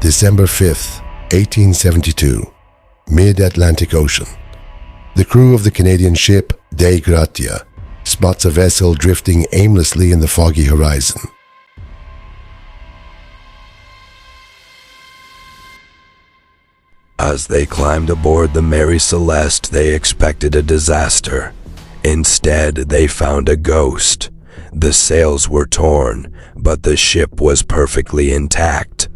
December 5th, 1872, mid-Atlantic Ocean. The crew of the Canadian ship Dei Gratia spots a vessel drifting aimlessly in the foggy horizon. As they climbed aboard the Mary Celeste, they expected a disaster. Instead, they found a ghost. The sails were torn, but the ship was perfectly intact.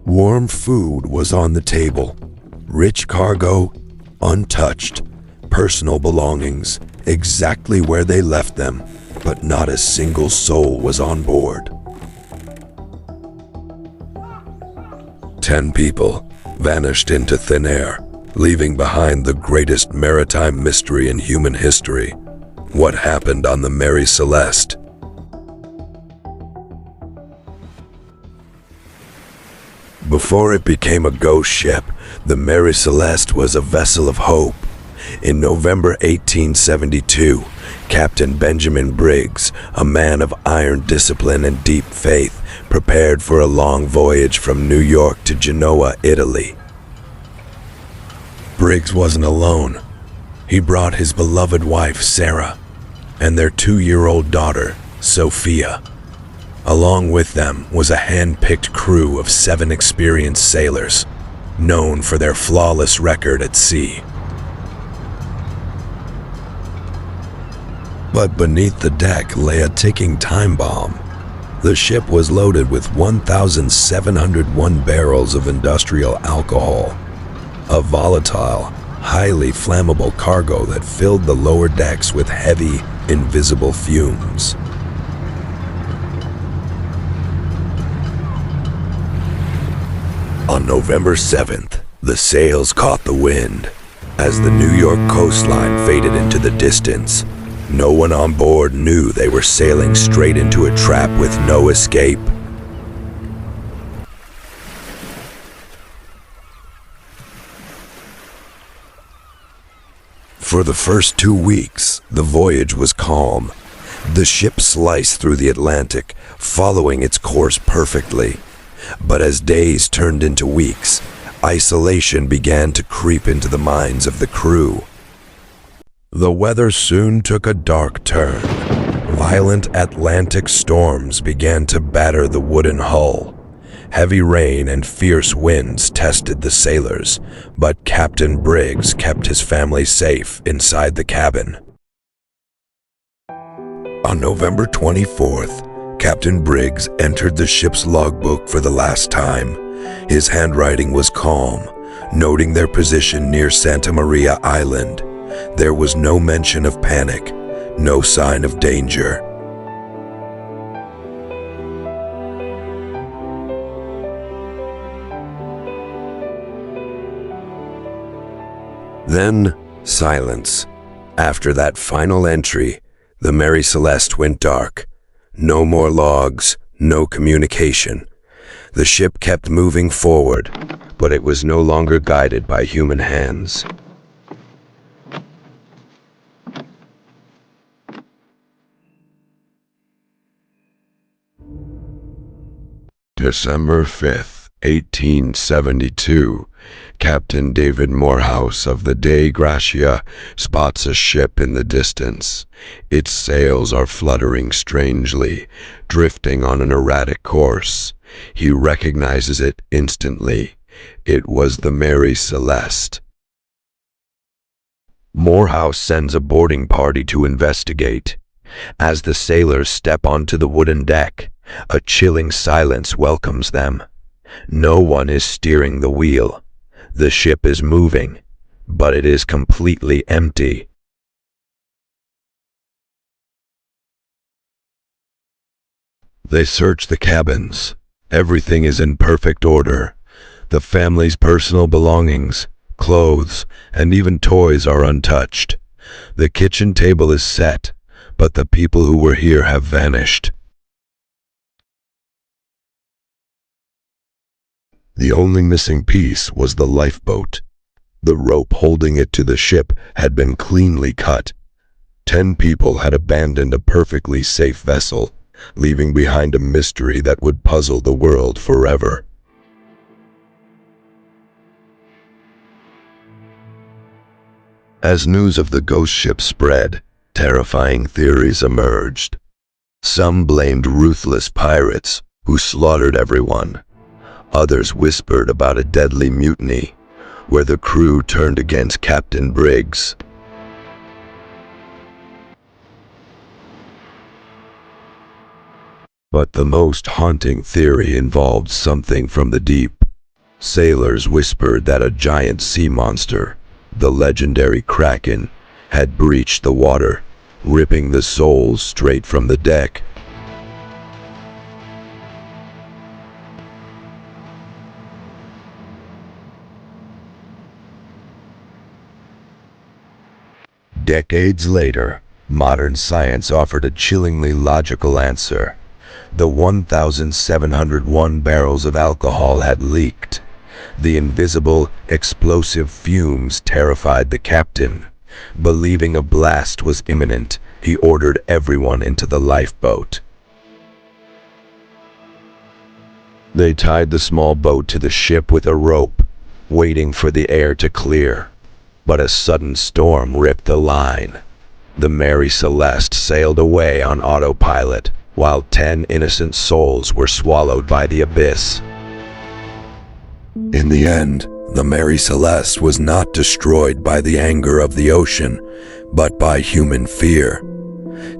Warm food was on the table. Rich cargo, untouched. Personal belongings, exactly where they left them, but not a single soul was on board. 10 people vanished into thin air, leaving behind the greatest maritime mystery in human history. What happened on the Mary Celeste? Before it became a ghost ship, the Mary Celeste was a vessel of hope. In November 1872, Captain Benjamin Briggs, a man of iron discipline and deep faith, prepared for a long voyage from New York to Genoa, Italy. Briggs wasn't alone. He brought his beloved wife, Sarah, and their 2-year-old daughter, Sophia. Along with them was a hand-picked crew of 7 experienced sailors, known for their flawless record at sea. But beneath the deck lay a ticking time bomb. The ship was loaded with 1,701 barrels of industrial alcohol, a volatile, highly flammable cargo that filled the lower decks with heavy, invisible fumes. On November 7th, the sails caught the wind. As the New York coastline faded into the distance, no one on board knew they were sailing straight into a trap with no escape. For the first 2 weeks, the voyage was calm. The ship sliced through the Atlantic, following its course perfectly. But as days turned into weeks, isolation began to creep into the minds of the crew. The weather soon took a dark turn. Violent Atlantic storms began to batter the wooden hull. Heavy rain and fierce winds tested the sailors, but Captain Briggs kept his family safe inside the cabin. On November 24th, Captain Briggs entered the ship's logbook for the last time. His handwriting was calm, noting their position near Santa Maria Island. There was no mention of panic, no sign of danger. Then, silence. After that final entry, the Mary Celeste went dark. No more logs, no communication. The ship kept moving forward, but it was no longer guided by human hands. December 5th, 1872. Captain David Morehouse of the Dei Gratia spots a ship in the distance. Its sails are fluttering strangely, drifting on an erratic course. He recognizes it instantly. It was the Mary Celeste. Morehouse sends a boarding party to investigate. As the sailors step onto the wooden deck, a chilling silence welcomes them. No one is steering the wheel. The ship is moving, but it is completely empty. They search the cabins. Everything is in perfect order. The family's personal belongings, clothes, and even toys are untouched. The kitchen table is set, but the people who were here have vanished. The only missing piece was the lifeboat. The rope holding it to the ship had been cleanly cut. 10 people had abandoned a perfectly safe vessel, leaving behind a mystery that would puzzle the world forever. As news of the ghost ship spread, terrifying theories emerged. Some blamed ruthless pirates who slaughtered everyone. Others whispered about a deadly mutiny where the crew turned against Captain Briggs. But the most haunting theory involved something from the deep. Sailors whispered that a giant sea monster, the legendary Kraken, had breached the water, ripping the souls straight from the deck. Decades later, modern science offered a chillingly logical answer. The 1,701 barrels of alcohol had leaked. The invisible, explosive fumes terrified the captain. Believing a blast was imminent, he ordered everyone into the lifeboat. They tied the small boat to the ship with a rope, waiting for the air to clear. But a sudden storm ripped the line. The Mary Celeste sailed away on autopilot, while 10 innocent souls were swallowed by the abyss. In the end, the Mary Celeste was not destroyed by the anger of the ocean, but by human fear.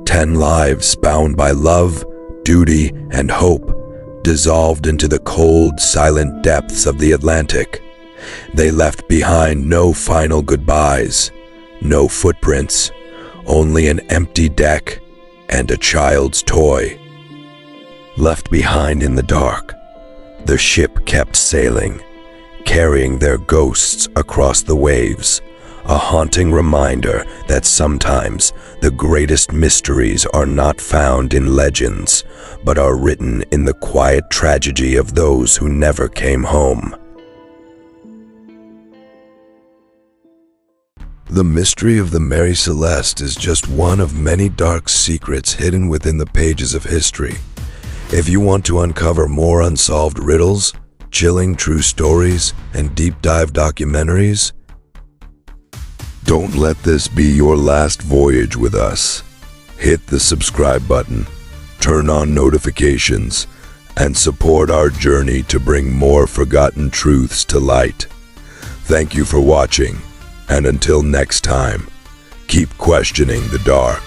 10 lives bound by love, duty, and hope dissolved into the cold, silent depths of the Atlantic. They left behind no final goodbyes, no footprints, only an empty deck and a child's toy. Left behind in the dark, the ship kept sailing, carrying their ghosts across the waves, a haunting reminder that sometimes the greatest mysteries are not found in legends, but are written in the quiet tragedy of those who never came home. The mystery of the Mary Celeste is just one of many dark secrets hidden within the pages of history. If you want to uncover more unsolved riddles, chilling true stories, and deep dive documentaries, don't let this be your last voyage with us. Hit the subscribe button, turn on notifications, and support our journey to bring more forgotten truths to light. Thank you for watching. And until next time, keep questioning the dark.